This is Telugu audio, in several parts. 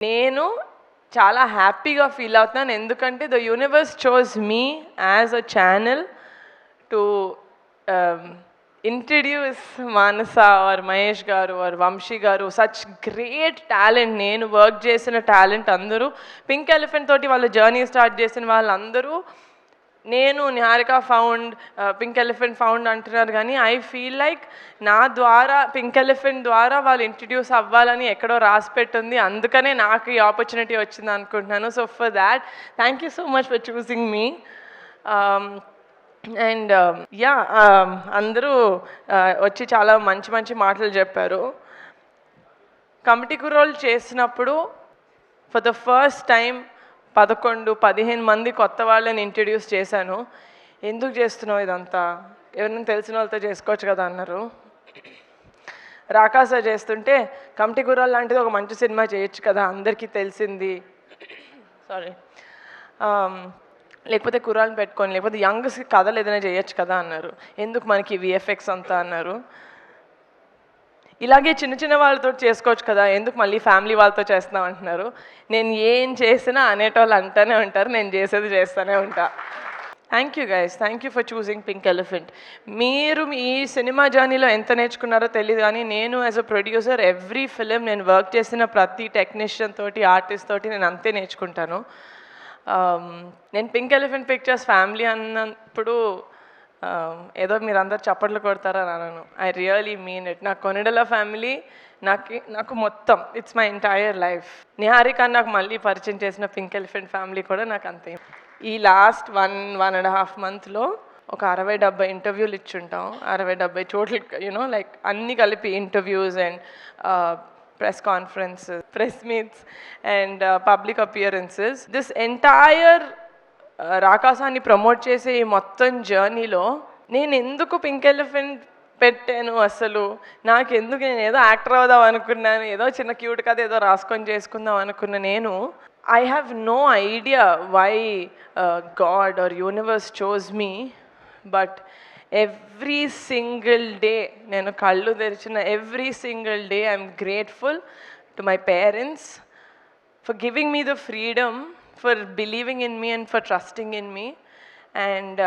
నేను చాలా హ్యాపీగా ఫీల్ అవుతున్నాను, ఎందుకంటే the universe chose me as a channel to introduce Manasa or Mahesh గారు ఆర్ వంశీ గారు, సచ్ గ్రేట్ టాలెంట్. నేను వర్క్ చేసిన టాలెంట్ అందరూ పింక్ ఎలిఫెంట్ తోటి వాళ్ళ జర్నీ స్టార్ట్ చేసిన వాళ్ళందరూ నేను Niharika found, pink elephant found అంటున్నారు, కానీ ఐ ఫీల్ లైక్ నా ద్వారా పింక్ ఎలిఫెంట్ ద్వారా వాళ్ళు ఇంట్రడ్యూస్ అవ్వాలని ఎక్కడో రాసి పెట్టుంది, అందుకనే నాకు ఈ ఆపర్చునిటీ వచ్చింది అనుకుంటున్నాను. So for that thank you so much for choosing me. And yeah, అందరూ వచ్చి చాలా మంచి మంచి మాటలు చెప్పారు. కమిటీ కుర్రోళ్ళు చేసినప్పుడు ఫర్ ద ఫస్ట్ టైం 11-15 మంది కొత్త వాళ్ళని ఇంట్రడ్యూస్ చేశాను. ఎందుకు చేస్తున్నావు ఇదంతా, ఎవరైనా తెలిసిన వాళ్ళతో చేసుకోవచ్చు కదా అన్నారు. రాకాస చేస్తుంటే కమిటీ కుర్రాళ్ళు లాంటిది ఒక మంచి సినిమా చేయొచ్చు కదా, అందరికీ తెలిసింది, సారీ, లేకపోతే కుర్రాళ్ళని పెట్టుకొని, లేకపోతే యంగ్స్కి కథలు ఏదైనా చేయొచ్చు కదా అన్నారు. ఎందుకు మనకి విఎఫ్ఎక్స్ అంతా అన్నారు. ఇలాగే చిన్న చిన్న వాళ్ళతో చేసుకోవచ్చు కదా, ఎందుకు మళ్ళీ ఫ్యామిలీ వాళ్ళతో చేస్తున్నాం అంటున్నారు. నేను ఏం చేసినా అనేటోళ్ళు అంటూనే ఉంటారు, నేను చేసేది చేస్తూనే ఉంటా. Thank you guys, thank you for choosing pink elephant. మీరు ఈ సినిమా జర్నీలో ఎంత నేర్చుకున్నారో తెలియదు, కానీ నేను as a producer every film నేను వర్క్ చేసిన ప్రతి టెక్నీషియన్ తోటి, ఆర్టిస్ట్ తోటి నేను అంతే నేర్చుకుంటాను. నేను పింక్ ఎలిఫెంట్ పిక్చర్స్ ఫ్యామిలీ అన్నప్పుడు ఏదో మీరు అందరు చప్పట్లు కొడతారని అన్నాను. I really mean it. నాకు కొనిడల ఫ్యామిలీ నాకు మొత్తం, it's my entire life. Niharika నాకు మళ్ళీ పరిచయం చేసిన పింక్ ఎలిఫెంట్ ఫ్యామిలీ కూడా నాకు అంతే. ఈ లాస్ట్ 1.5 మంత్లో ఒక 60-70 ఇంటర్వ్యూలు ఇచ్చుంటాం, 60-70 చోట్ల, యూనో లైక్ అన్నీ కలిపి interviews and press conferences, press meets and public appearances. This entire రాకాసాన్ని ప్రమోట్ చేసే ఈ మొత్తం జర్నీలో నేను ఎందుకు పింక్ ఎలిఫెంట్ పెట్టాను, అసలు నాకెందుకు, నేను ఏదో యాక్టర్ అవుదాం అనుకున్నాను, ఏదో చిన్న క్యూట్ కథ ఏదో రాసుకొని చేసుకుందాం అనుకున్న నేను, I have no idea why God or universe chose me, but every single day నేను కళ్ళు తెరిచిన every single day I'm grateful to my parents for giving me the freedom, for believing in me and for trusting in me. And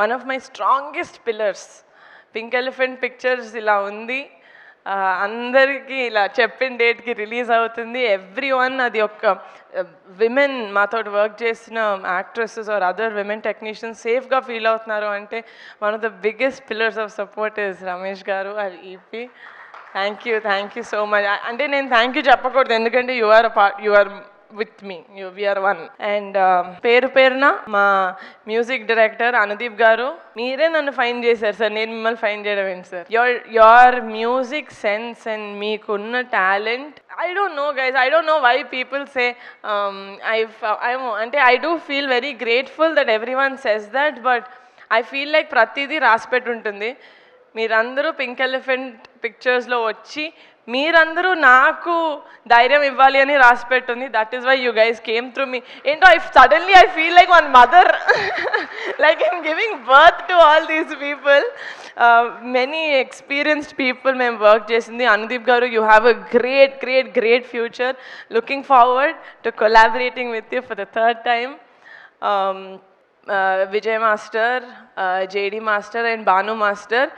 one of my strongest pillars, Pink Elephant Pictures ఇలా ఉంది, అందరికీ ఇలా చెప్పిన డేట్కి రిలీజ్ అవుతుంది. ఎవ్రీవన్, అది ఒక విమెన్ మాతో వర్క్ చేసిన actresses are other women technicians సేఫ్గా ఫీల్ అవుతున్నారు అంటే one of the biggest pillars of support is Ramesh garu or EP. Thank you so much. అంటే నేను థ్యాంక్ యూ చెప్పకూడదు, ఎందుకంటే you are with me, we're one. And పేరున మా మ్యూజిక్ డైరెక్టర్ అనుదీప్ గారు, మీరే నన్ను ఫైన్ చేశారు సార్, నేను మిమ్మల్ని ఫైన్ చేయడం ఏంటి sir. Your music sense and మీకున్న talent, I don't know guys, I don't know why people say, అంటే I do feel very grateful that everyone says that, but I feel like ప్రతిదీ రాసిపెట్టి ఉంటుంది. మీరందరూ పింక్ ఎలిఫెంట్ పిక్చర్స్లో వచ్చి మీరందరూ నాకు ధైర్యం ఇవ్వాలి అని రాసి పెట్టుంది. That is why you guys came through me. ఏంటో suddenly I feel like one mother, like I'm giving birth to all these people, many experienced people మేము వర్క్ చేసింది. Anudeep garu, you have a great future, looking forward to collaborating with you for the third time. Vijay master, JD master and Bhanu master,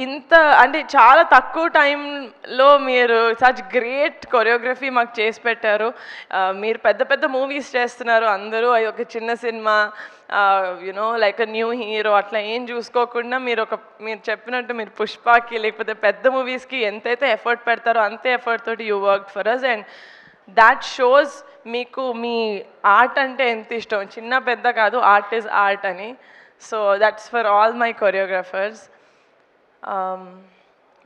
ఇంత అంటే చాలా తక్కువ టైంలో మీరు సచ్ గ్రేట్ కొరియోగ్రఫీ మాకు చేసి పెట్టారు. మీరు పెద్ద మూవీస్ చేస్తున్నారు అందరూ, అది ఒక చిన్న cinema, you know like a new hero అట్లా ఏం చూసుకోకుండా మీరు చెప్పినట్టు మీరు పుష్పకి లేకపోతే పెద్ద మూవీస్కి ఎంతైతే ఎఫర్ట్ పెడతారో అంతే ఎఫర్ట్ తోటి you work for us, and that shows మీకు మీ ఆర్ట్ అంటే ఎంత ఇష్టం, చిన్న పెద్ద కాదు, ఆర్ట్ ఈజ్ ఆర్ట్ అని. So that's for all my choreographers.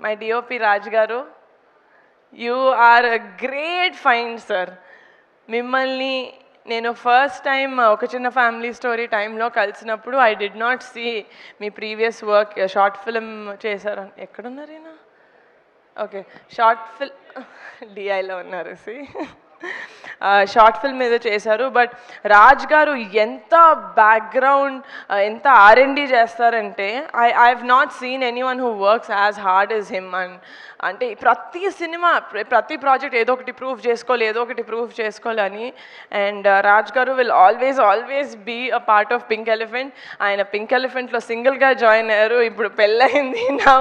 My DOP Raj garu, you are a great find sir. మిమ్మల్ని నేను ఫస్ట్ టైం ఒక చిన్న ఫ్యామిలీ స్టోరీ టైంలో కలిసినప్పుడు ఐ డిడ్ నాట్ సీ మీ ప్రీవియస్ వర్క్. షార్ట్ ఫిల్మ్ చేశారు, ఎక్కడున్నారు ఈయన? ఓకే, షార్ట్ ఫిల్మ్ డిఐలో ఉన్నారు. సి షార్ట్ ఫిల్మ్ ఏదో చేశారు. బట్ రాజ్ గారు ఎంత బ్యాక్గ్రౌండ్ ఎంత R&D చేస్తారంటే I have not seen anyone who works as hard as him. And అంటే ప్రతి సినిమా ప్రతి ప్రాజెక్ట్ ఏదో ఒకటి ప్రూవ్ చేసుకోవాలని. అండ్ రాజ్ గారు will always be a part of pink elephant. ఆయన పింక్ ఎలిఫెంట్లో సింగిల్గా జాయిన్ అయ్యారు, ఇప్పుడు పెళ్ళయింది. Now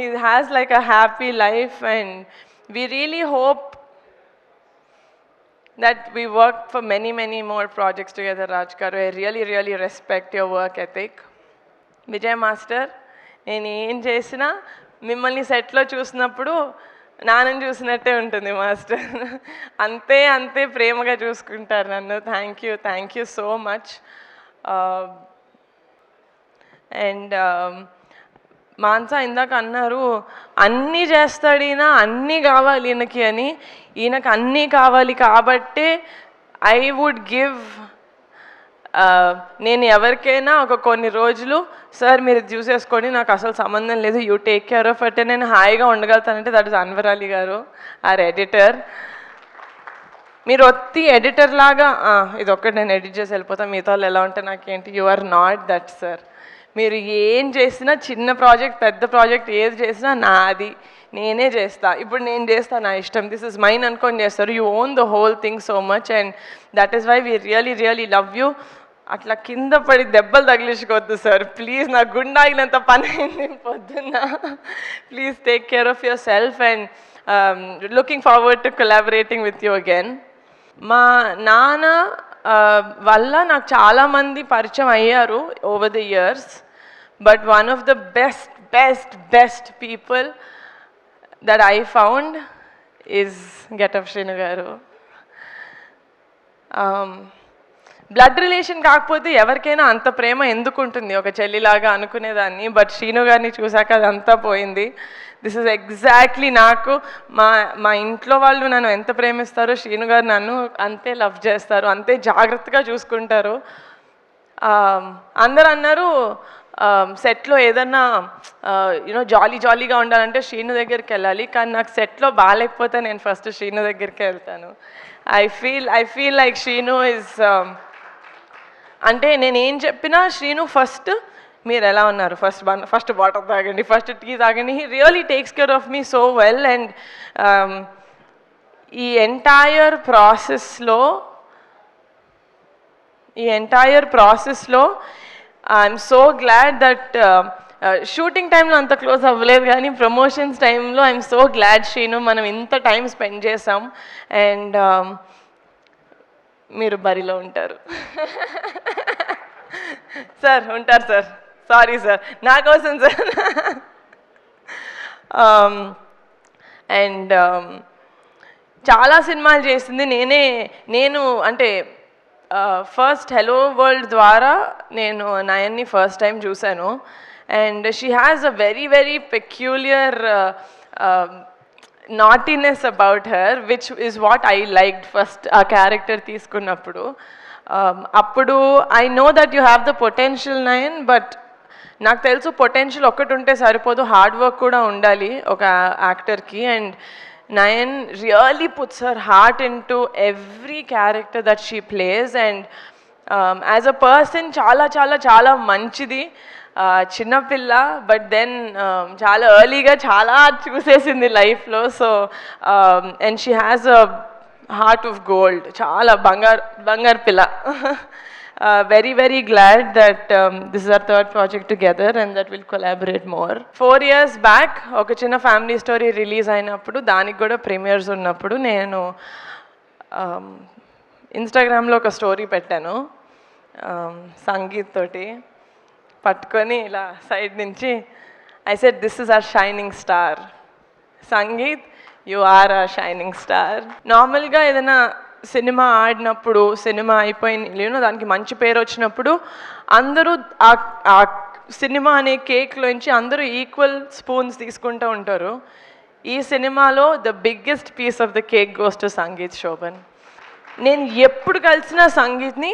he has like a happy life and we really hope that we work for many more projects together, Raj garu. I really respect your work ethic. Vijay master, నేను ఏం చేసినా మిమ్మల్ని సెట్లో చూసినప్పుడు నాన్నని చూసినట్టే ఉంటుంది మాస్టర్. అంతే ప్రేమగా చూసుకుంటారు నన్ను. Thank you so much. And Mansa ఇందాక అన్నారు అన్నీ చేస్తాడు ఈయన, అన్నీ కావాలి ఈయనకి అని. ఈయనకు అన్నీ కావాలి కాబట్టే ఐ వుడ్ గివ్, నేను ఎవరికైనా కొన్ని రోజులు సార్ మీరు చూసేసుకోండి, నాకు అసలు సంబంధం లేదు, యూ టేక్ కేర్ ఆఫ్ అంటే నేను హాయిగా ఉండగలుగుతానంటే దట్ ఇస్ అన్వర్ అలీ గారు, ఆర్ ఎడిటర్. మీరు ఒత్తి ఎడిటర్ లాగా ఇది ఒక్కటి నేను ఎడిట్ చేసి వెళ్ళిపోతాను, మిగతా వాళ్ళు ఎలా ఉంటే నాకేంటి, you are not that sir. మీరు ఏం చేసినా చిన్న ప్రాజెక్ట్ పెద్ద ప్రాజెక్ట్ ఏది చేసినా నాది, నేనే చేస్తా. ఇప్పుడు నేను చేస్తా నా ఇష్టం, దిస్ ఇస్ మైన్ అనుకొని చేస్తారు. You own the whole thing so much and that is why we really love you. అట్లా కింద పడి దెబ్బలు తగిలించుకోవద్దు సార్ ప్లీజ్. నా గుండె ఆగినంత పని అయింది పొద్దున్న. Please take care of your self and looking forward to collaborating with you again. మా నాన్న వల్ల నాకు చాలామంది పరిచయం అయ్యారు over the years. But one of the best people that I found is Getup Shrinu garu. Blood relation కాకపోతే ఎవరికైనా అంత ప్రేమ ఎందుకు ఉంటుంది, ఒక చెల్లిలాగా అనుకునేదాన్ని. బట్ శ్రీను గారిని చూశాక అదంతా పోయింది. దిస్ ఇస్ ఎగ్జాక్ట్లీ నాకు మా ఇంట్లో వాళ్ళు నన్ను ఎంత ప్రేమిస్తారో శ్రీను గారు నన్ను అంతే లవ్ చేస్తారు, అంతే జాగ్రత్తగా చూసుకుంటారు. అందరు అన్నారు సెట్లో ఏదన్నా జాలీగా ఉండాలంటే శ్రీను దగ్గరికి వెళ్ళాలి, కానీ నాకు సెట్లో బాగాలేకపోతే నేను ఫస్ట్ శ్రీను దగ్గరికి వెళ్తాను. I feel like Srinu is అంటే నేను ఏం చెప్పినా శ్రీను ఫస్ట్ మీరు ఎలా ఉన్నారు, ఫస్ట్ వాటర్ తాగండి, ఫస్ట్ టీ తాగండి. He really takes care of me so well. And ఈ ఎంటైర్ ప్రాసెస్లో I'm so glad that shooting టైంలో అంత క్లోజ్ అవ్వలేదు, కానీ ప్రమోషన్స్ టైంలో ఐఎమ్ సో గ్లాడ్ శ్రీను మనం ఇంత టైం స్పెండ్ చేసాం. అండ్ మీరు బరిలో ఉంటారు సార్, ఉంటారు సార్, సారీ సార్, నా కోసం సార్. అండ్ చాలా సినిమాలు చేసింది నేను అంటే ఫస్ట్ హెలో వరల్డ్ ద్వారా నేను నయన్ని ఫస్ట్ టైం చూశాను. And she has a very peculiar naughtiness about her which is what I liked first ఆ క్యారెక్టర్ తీసుకున్నప్పుడు. అప్పుడు I know that you have the potential Nayan, but నాకు తెలుసు పొటెన్షియల్ ఒక్కటి ఉంటే సరిపోదు, హార్డ్ వర్క్ కూడా ఉండాలి ఒక యాక్టర్కి. And Nayan really puts her heart into every character that she plays, and as a person చాలా మంచిది, చిన్నపిల్ల. బట్ దెన్ చాలా ఎర్లీగా చాలా చూసేసింది లైఫ్లో. So and she has a heart of gold, చాలా బంగారు పిల్ల. Very glad that this is our third project together and that we'll collaborate more. 4 years back ఒక చిన్న ఫ్యామిలీ స్టోరీ రిలీజ్ అయినప్పుడు దానికి కూడా ప్రీమియర్స్ ఉన్నప్పుడు నేను ఇన్స్టాగ్రామ్లో ఒక స్టోరీ పెట్టాను సంగీత్ తోటి పట్టుకొని ఇలా సైడ్ నుంచి. I said this is our shining star Sangeeth, you are our shining star. నార్మల్గా ఏదైనా సినిమా ఆడినప్పుడు సినిమా అయిపోయిన దానికి మంచి పేరు వచ్చినప్పుడు అందరూ ఆ సినిమా అనే కేక్లోంచి అందరూ ఈక్వల్ స్పూన్స్ తీసుకుంటూ ఉంటారు. ఈ సినిమాలో the biggest piece of the cake goes to Sangeeth Shobhan. నేను ఎప్పుడు కలిసిన సంగీత్ని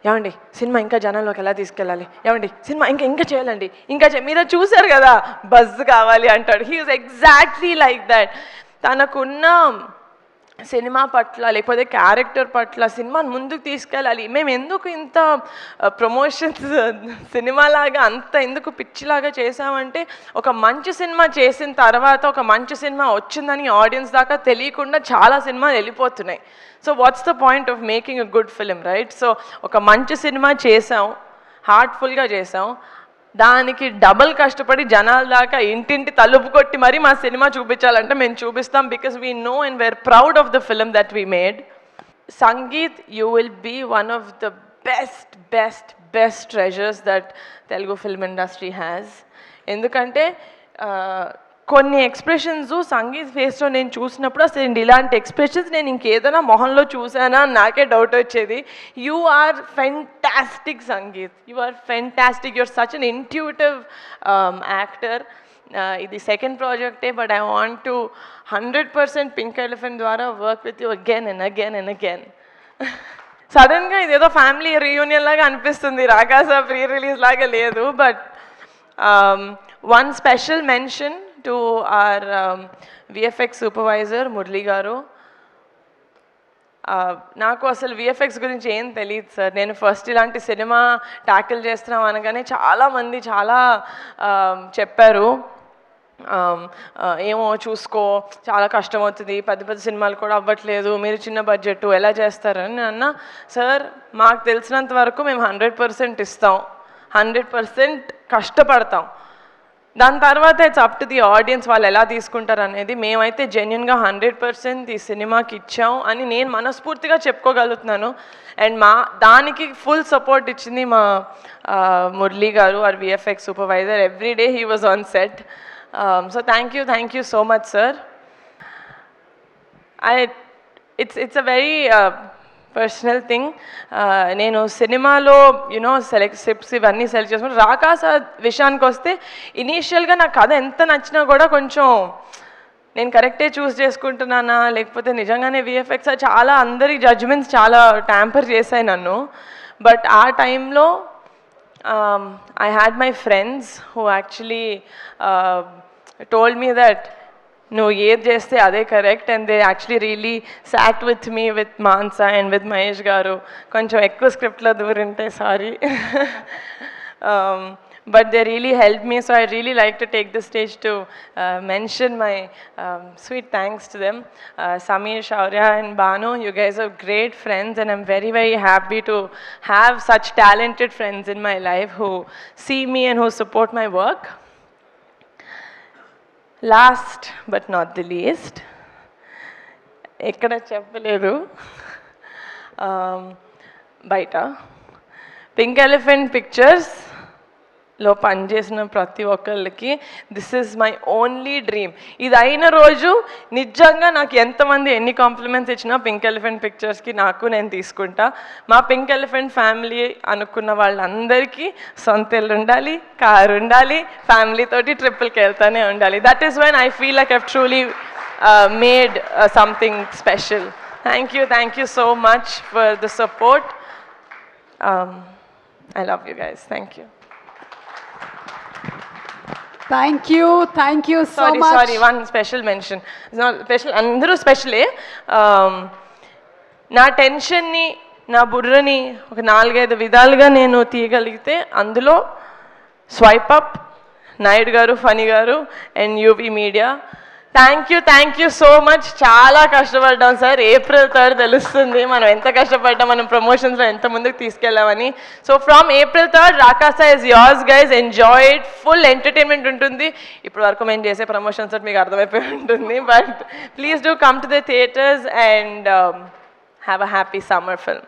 ఏమండి సినిమా ఇంకా జనాల్లోకి ఎలా తీసుకెళ్ళాలి, ఏమండి సినిమా ఇంకా చేయాలండి, మీరు చూసారు కదా బజ్ కావాలి అంటాడు. He is exactly like that. తనకున్న సినిమా పట్ల లేకపోతే క్యారెక్టర్ పట్ల సినిమాని ముందుకు తీసుకెళ్ళాలి, మేము ఎందుకు ఇంత ప్రమోషన్స్ సినిమాలాగా అంత ఎందుకు పిచ్చిలాగా చేసామంటే ఒక మంచి సినిమా చేసిన తర్వాత ఒక మంచి సినిమా వచ్చిందని ఆడియన్స్ దాకా తెలియకుండా చాలా సినిమాలు వెళ్ళిపోతున్నాయి. So what's the point of making a good film, right? So ఒక మంచి సినిమా చేసాం, హార్ట్ఫుల్గా చేసాం, దానికి డబల్ కష్టపడి జనాల దాకా ఇంటింటి తలుపు కొట్టి మరీ మా సినిమా చూపించాలంటే మేము చూపిస్తాం, because we know and we're proud of the film that we made. Sangeeth, you will be one of the best treasures that Telugu film industry has. ఎందుకంటే కొన్ని ఎక్స్ప్రెషన్స్ సంగీత్ ఫేస్లో నేను చూసినప్పుడు అసలు ఇలాంటి ఎక్స్ప్రెషన్స్ నేను ఇంకేదైనా మొహంలో చూసానా నాకే డౌట్ వచ్చేది. You are fantastic Sangeeth, you are fantastic, you are such an intuitive actor. ఇది సెకండ్ ప్రాజెక్టే, but I want to 100% pink elephant ద్వారా work with you again and again and again. సడన్గా ఇదేదో ఫ్యామిలీ రీయూనియన్ లాగా అనిపిస్తుంది, రాకాస ప్రీ రిలీజ్ లాగా లేదు. But one special mention to our VFX supervisor Murali గారు. నాకు అసలు విఎఫ్ఎక్స్ గురించి ఏం తెలియదు సార్. నేను ఫస్ట్ ఇలాంటి సినిమా ట్యాకిల్ చేస్తున్నాం అనగానే చాలామంది చాలా చెప్పారు, ఏమో చూసుకో చాలా కష్టం అవుతుంది, పెద్ద సినిమాలు కూడా అవ్వట్లేదు, మీరు చిన్న బడ్జెట్ ఎలా చేస్తారని అన్న. సార్ మాకు తెలిసినంత వరకు మేము 100% ఇస్తాం, 100% కష్టపడతాం, దాని తర్వాత it's up to the audience వాళ్ళు ఎలా తీసుకుంటారు అనేది. మేమైతే జెన్యున్గా 100% ఈ సినిమాకి ఇచ్చాం అని నేను మనస్ఫూర్తిగా చెప్పుకోగలుగుతున్నాను. అండ్ దానికి ఫుల్ సపోర్ట్ ఇచ్చింది మా మురళి గారు, our VFX supervisor. Every day he was on set. So thank you so much sir. It's a very personal thing. నేను సినిమాలో స్క్రిప్ట్స్ ఇవన్నీ సెలెక్ట్ చేసుకుని రాకాస విషయానికి వస్తే ఇనీషియల్గా నాకు కథ ఎంత నచ్చినా కూడా కొంచెం నేను కరెక్టే చూస్ చేసుకుంటున్నానా లేకపోతే నిజంగానే విఎఫ్ఎక్స్ చాలా అందరి జడ్జ్మెంట్స్ చాలా ట్యాంపర్ చేశాయి నన్ను. బట్ ఆ టైంలో I had my friends who actually told me that నువ్వు ఏది చేస్తే అదే correct. And they actually really sat with me, with Mansa and with Mahesh garu. కొంచెం ఎక్కువ స్క్రిప్ట్లో దూరింటే sorry, but they really help me. So I really like to take the stage to mention my sweet thanks to them. Sameer, Shaurya and Banu, you guys are great friends and I'm very happy to have such talented friends in my life who see me and who support my work. Last but not the least, ఎక్కడ చెప్పలేదు, బయట పింక్ ఎలిఫెంట్ పిక్చర్స్లో పనిచేసిన ప్రతి ఒక్కళ్ళకి this is my only dream. ఇది అయిన రోజు నిజంగా నాకు ఎంతమంది ఎన్ని కాంప్లిమెంట్స్ ఇచ్చినా పింక్ ఎలిఫెంట్ పిక్చర్స్కి నేను తీసుకుంటా. మా పింక్ ఎలిఫెంట్ ఫ్యామిలీ అనుకున్న వాళ్ళందరికీ సొంత ఇల్లు ఉండాలి, కారు ఉండాలి, ఫ్యామిలీతోటి ట్రిప్పులకి వెళ్తానే ఉండాలి. That is when I feel like I truly made something special. Thank you so much for the support. I love you guys. Thank you. Thank you so much. Sorry, one special mention. It's not special, అందరూ స్పెషలే. నా టెన్షన్ని, నా బుర్రని ఒక 4-5 విధాలుగా నేను తీయగలిగితే అందులో స్వైప్ అప్, నాయుడు గారు, ఫనీ గారు and UV media. Thank you so much. చాలా కష్టపడ్డాం సార్. April 3rd తెలుస్తుంది మనం ఎంత కష్టపడ్డాం, మనం ప్రమోషన్స్లో ఎంత ముందుకు తీసుకెళ్ళామని. So from April 3rd Rakaasa is yours guys. Enjoy it. Full entertainment ఉంటుంది. ఇప్పుడు వరకు మేము చేసే ప్రమోషన్స్ మీకు అర్థమైపోయి ఉంటుంది. But please do come to the theatres and have a happy summer film.